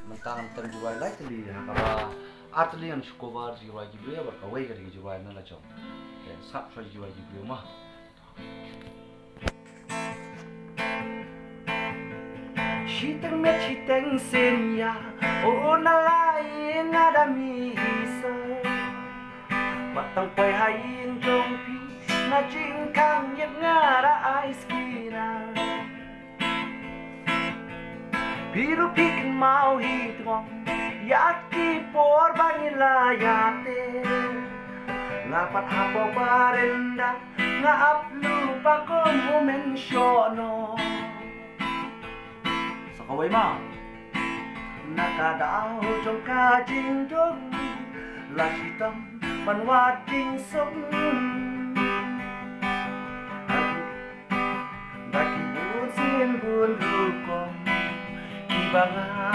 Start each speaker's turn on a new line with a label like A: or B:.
A: mentang jurai lai teli kaba atli yang sukobar jurai gibe bar kawai gari jurai na la chong sap shoi jurai gibe ma Shiteng me shiteng senya o na lai ngada misa matang pai hain jong pi na jing kang yet ngara ice kina Biru pikin mau hitwang Yaki por banila yate Ngapat hapo barenda Nga aplu pa ko mumensyono Sa kaway ma Nakadao jong kajing dong Lasitam manwating song Daki busin bun rukong Ibangan